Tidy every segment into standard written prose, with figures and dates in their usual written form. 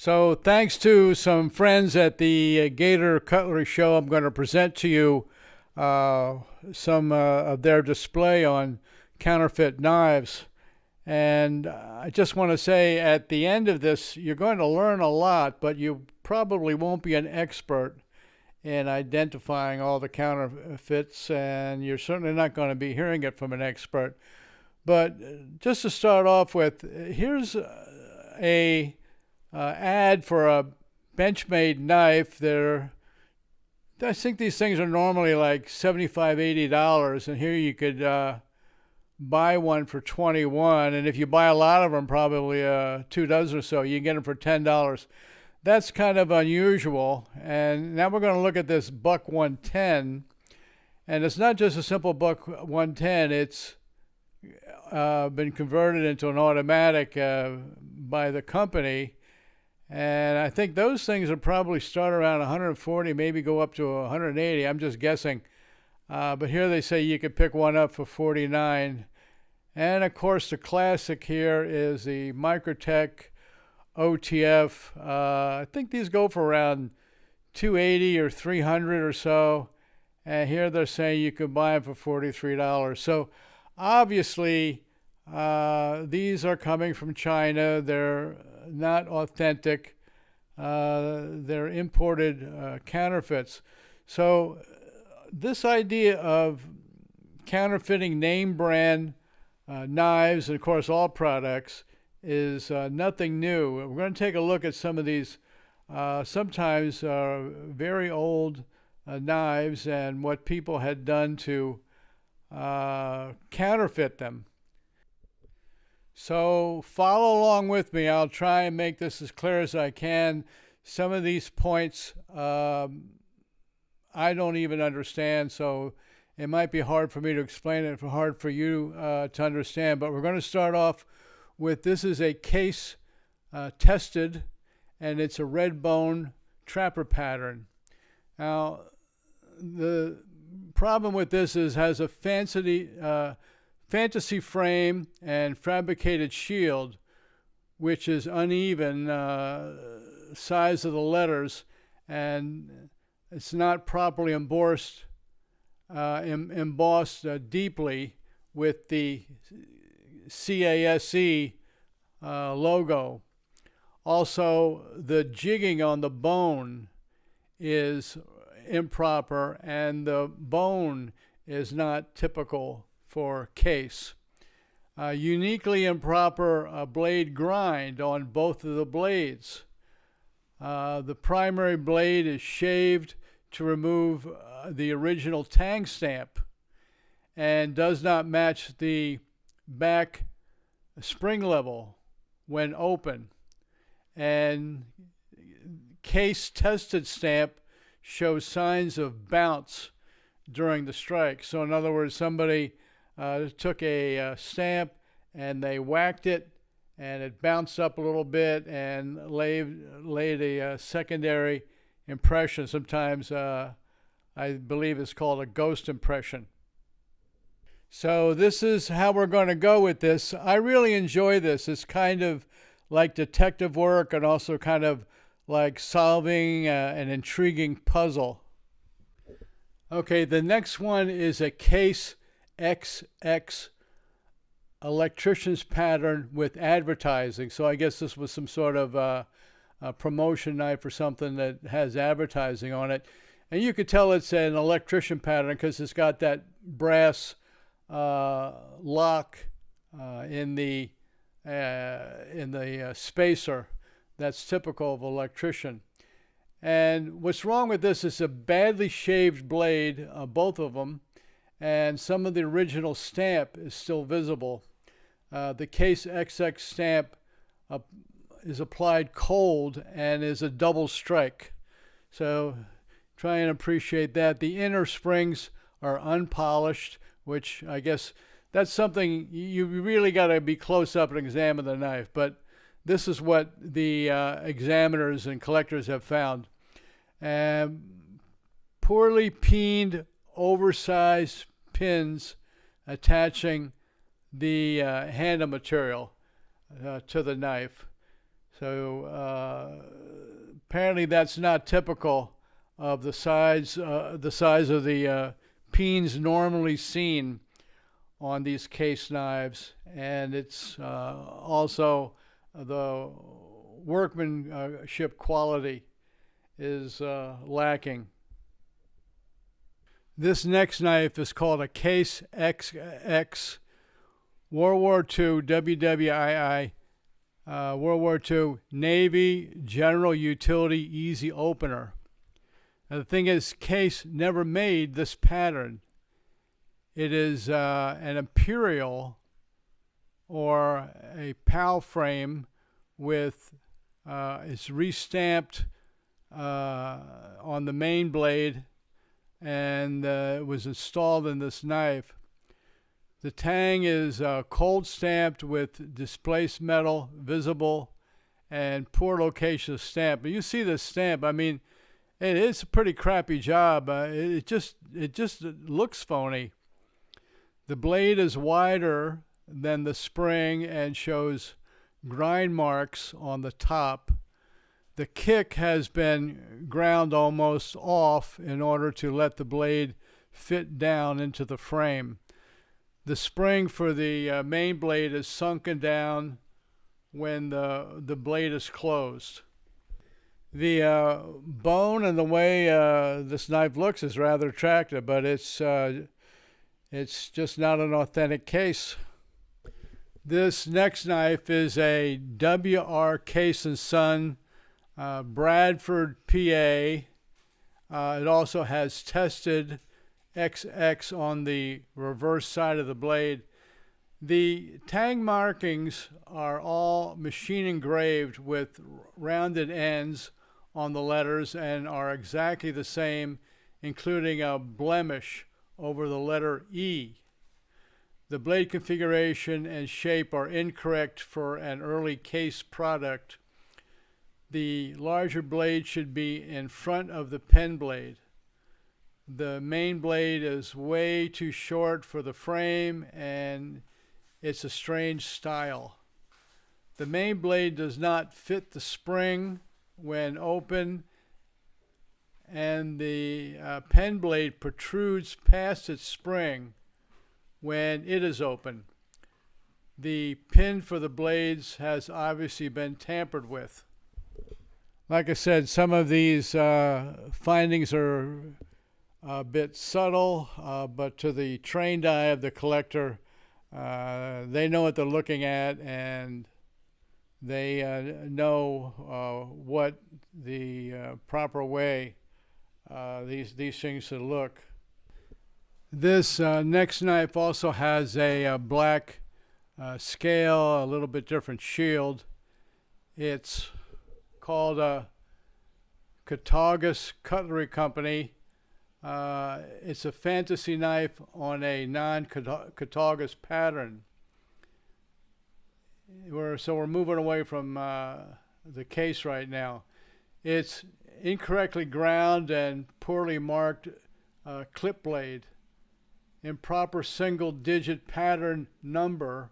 So, thanks to some friends at the Gator Cutlery Show, I'm going to present to you uh, some of their display on counterfeit knives. And I just want to say at the end of this, you're going to learn a lot, but you probably won't be an expert in identifying all the counterfeits, and you're certainly not going to be hearing it from an expert. But just to start off with, here's a ad for a Benchmade knife. I think these things are normally like $75, $80, and here you could buy one for 21, and if you buy a lot of them, probably 2 dozen or so, you can get them for $10. That's kind of unusual. And now we're going to look at this Buck 110, and it's not just a simple Buck 110. It's been converted into an automatic by the company. And I think those things will probably start around 140, maybe go up to 180. I'm just guessing. But here they say you could pick one up for 49. And of course, the classic here is the Microtech OTF. I think these go for around 280 or 300 or so. And here they're saying you could buy them for $43. So obviously, these are coming from China. They're not authentic. They're imported counterfeits. So this idea of counterfeiting name brand knives, and of course all products, is nothing new. We're going to take a look at some of these sometimes very old knives and what people had done to counterfeit them. So follow along with me. I'll try and make this as clear as I can. Some of these points I don't even understand, so it might be hard for me to explain it, hard for you to understand. But we're going to start off with, this is a case tested, and it's a red bone trapper pattern. Now, the problem with this is has a fantasy frame and fabricated shield, which is uneven size of the letters, and it's not properly embossed deeply with the CASE logo. Also, the jigging on the bone is improper, and the bone is not typical for case. Uniquely improper blade grind on both of the blades. The primary blade is shaved to remove the original tang stamp and does not match the back spring level when open. And case tested stamp shows signs of bounce during the strike. So in other words, somebody took a stamp and they whacked it, and it bounced up a little bit and laid a secondary impression. Sometimes I believe it's called a ghost impression. So this is how we're going to go with this. I really enjoy this. It's kind of like detective work and also kind of like solving an intriguing puzzle. Okay, the next one is a Case XX electrician's pattern with advertising. So I guess this was some sort of a promotion knife or something that has advertising on it. And you could tell it's an electrician pattern because it's got that brass lock in the spacer that's typical of an electrician. And what's wrong with this is a badly shaved blade, both of them, and some of the original stamp is still visible. The Case XX stamp is applied cold and is a double strike. So try and appreciate that. The inner springs are unpolished, which I guess that's something you really got to be close up and examine the knife. But this is what the examiners and collectors have found. Poorly peened, oversized pins attaching the handle material to the knife. So Apparently, that's not typical of the size of the peenes normally seen on these case knives, and it's also the workmanship quality is lacking. This next knife is called a Case XX World War II WWII World War II Navy General Utility Easy Opener. Now, the thing is, Case never made this pattern. It is an imperial or a PAL frame with it's restamped on the main blade, and it was installed in this knife. The tang is cold stamped with displaced metal visible and poor location of stamp. But you see the stamp, I mean, it's a pretty crappy job. It just looks phony. The blade is wider than the spring and shows grind marks on the top. The kick has been ground almost off in order to let the blade fit down into the frame. The spring for the main blade is sunken down when the blade is closed. The bone and the way this knife looks is rather attractive, but it's just not an authentic case. This next knife is a W.R. Case & Son Bradford PA. It also has tested XX on the reverse side of the blade. The tang markings are all machine engraved with rounded ends on the letters and are exactly the same, including a blemish over the letter E. The blade configuration and shape are incorrect for an early case product. The larger blade should be in front of the pen blade. The main blade is way too short for the frame, and it's a strange style. The main blade does not fit the spring when open, and the pen blade protrudes past its spring when it is open. The pin for the blades has obviously been tampered with. Like I said, some of these findings are a bit subtle, but to the trained eye of the collector, they know what they're looking at, and they know what the proper way these things should look. This next knife also has a black scale, a little bit different shield. It's called a Katagus Cutlery Company. It's a fantasy knife on a non-Katagus pattern. So we're moving away from the case right now. It's incorrectly ground and poorly marked clip blade. Improper single-digit pattern number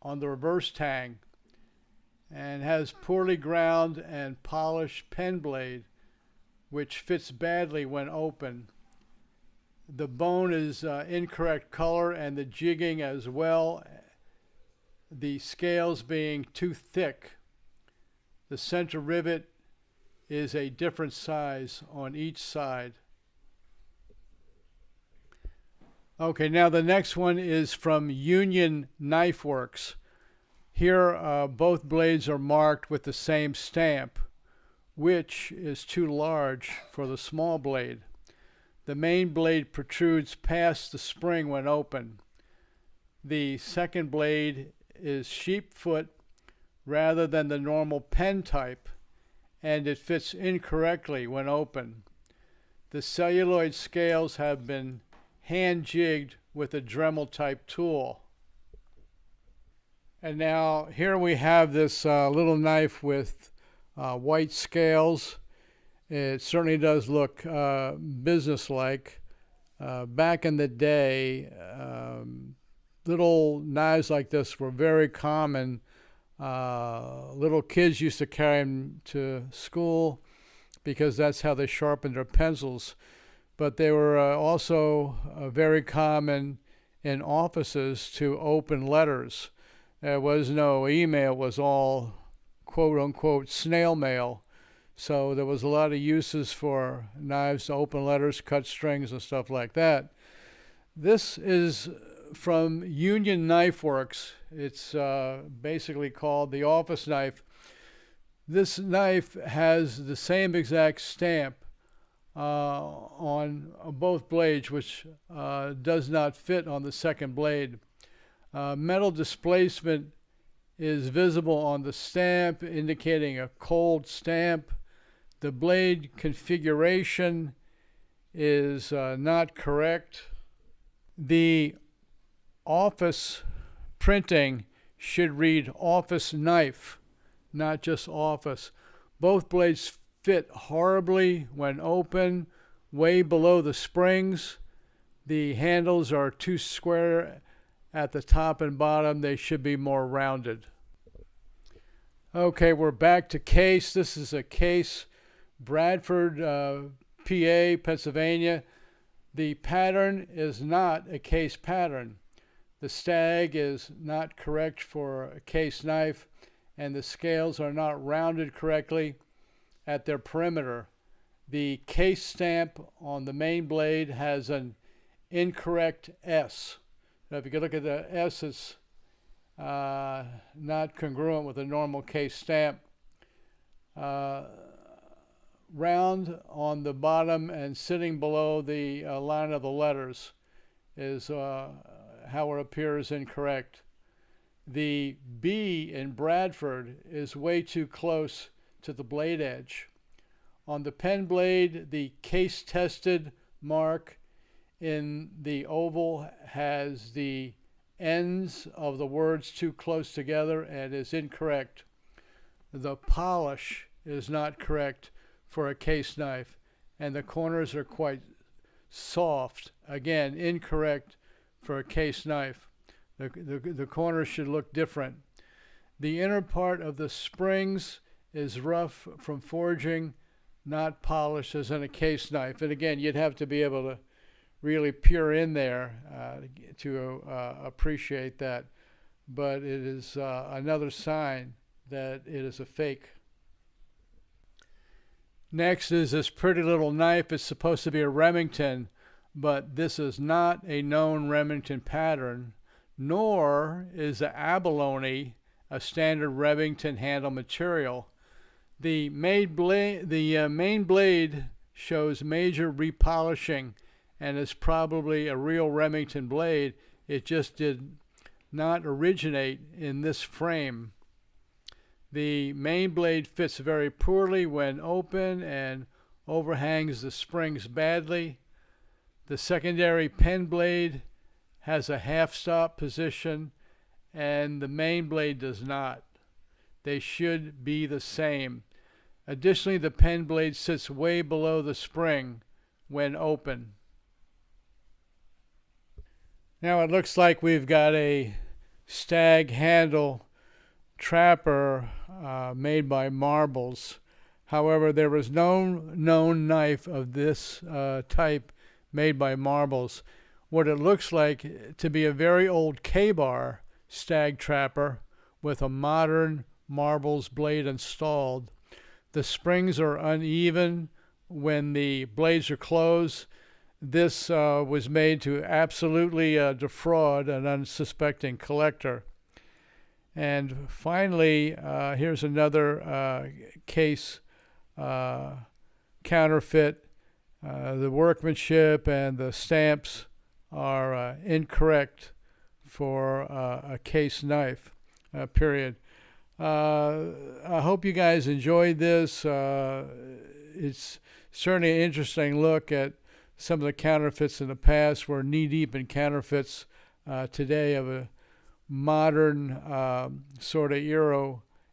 on the reverse tang, and has poorly ground and polished pen blade, which fits badly when open. The bone is incorrect color, and the jigging as well, the scales being too thick. The center rivet is a different size on each side. Okay, now the next one is from Union Knife Works. Here both blades are marked with the same stamp, which is too large for the small blade. The main blade protrudes past the spring when open. The second blade is sheepfoot rather than the normal pen type, and it fits incorrectly when open. The celluloid scales have been hand jigged with a Dremel type tool. And now here we have this little knife with white scales. It certainly does look businesslike. Back in the day, little knives like this were very common. Little kids used to carry them to school, because that's how they sharpened their pencils. But they were also very common in offices to open letters. There was no email, it was all quote unquote snail mail. So there was a lot of uses for knives to open letters, cut strings, and stuff like that. This is from Union Knife Works. It's basically called the office knife. This knife has the same exact stamp on both blades, which does not fit on the second blade. Metal displacement is visible on the stamp, indicating a cold stamp. The blade configuration is not correct. The office printing should read office knife, not just office. Both blades fit horribly when open, way below the springs. The handles are too square at the top and bottom. They should be more rounded. Okay, we're back to Case. This is a Case, Bradford PA, Pennsylvania. The pattern is not a Case pattern. The stag is not correct for a Case knife, and the scales are not rounded correctly at their perimeter. The Case stamp on the main blade has an incorrect S. Now, if you can look at the S, it's not congruent with a normal Case stamp. Round on the bottom and sitting below the line of the letters is how it appears incorrect. The B in Bradford is way too close to the blade edge. On the pen blade, the Case tested mark in the oval has the ends of the words too close together and is incorrect. The polish is not correct for a Case knife, and the corners are quite soft. Again, incorrect for a Case knife. The corners should look different. The inner part of the springs is rough from forging, not polished as in a Case knife. And again, you'd have to be able to really peer in there to appreciate that. But it is another sign that it is a fake. Next is this pretty little knife. It's supposed to be a Remington, but this is not a known Remington pattern, nor is the abalone a standard Remington handle material. The main blade shows major repolishing and is probably a real Remington blade. It just did not originate in this frame. The main blade fits very poorly when open and overhangs the springs badly. The secondary pen blade has a half-stop position and the main blade does not. They should be the same. Additionally, the pen blade sits way below the spring when open. Now it looks like we've got a stag handle trapper made by marbles. However, there was no known knife of this type made by marbles. What it looks like to be a very old K-bar stag trapper with a modern marbles blade installed. The springs are uneven when the blades are closed. This was made to absolutely defraud an unsuspecting collector. And finally, here's another Case counterfeit. The workmanship and the stamps are incorrect for a Case knife, period. I hope you guys enjoyed this. It's certainly an interesting look at some of the counterfeits in the past. We're knee-deep in counterfeits today of a modern sort of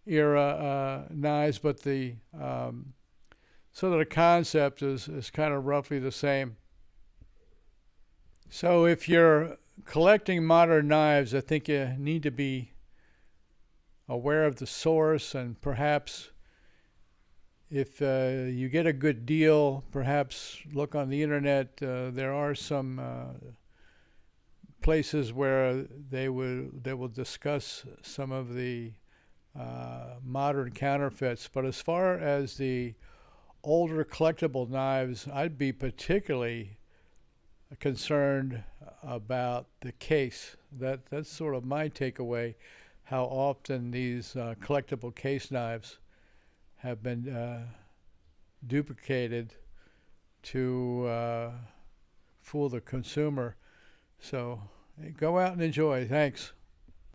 era knives, but the sort of the concept is kind of roughly the same. So if you're collecting modern knives, I think you need to be aware of the source, and perhaps if you get a good deal, perhaps look on the internet. There are some places where they will discuss some of the modern counterfeits. But as far as the older collectible knives, I'd be particularly concerned about the case. That's sort of my takeaway. How often these collectible case knives have been duplicated to fool the consumer. So go out and enjoy. Thanks.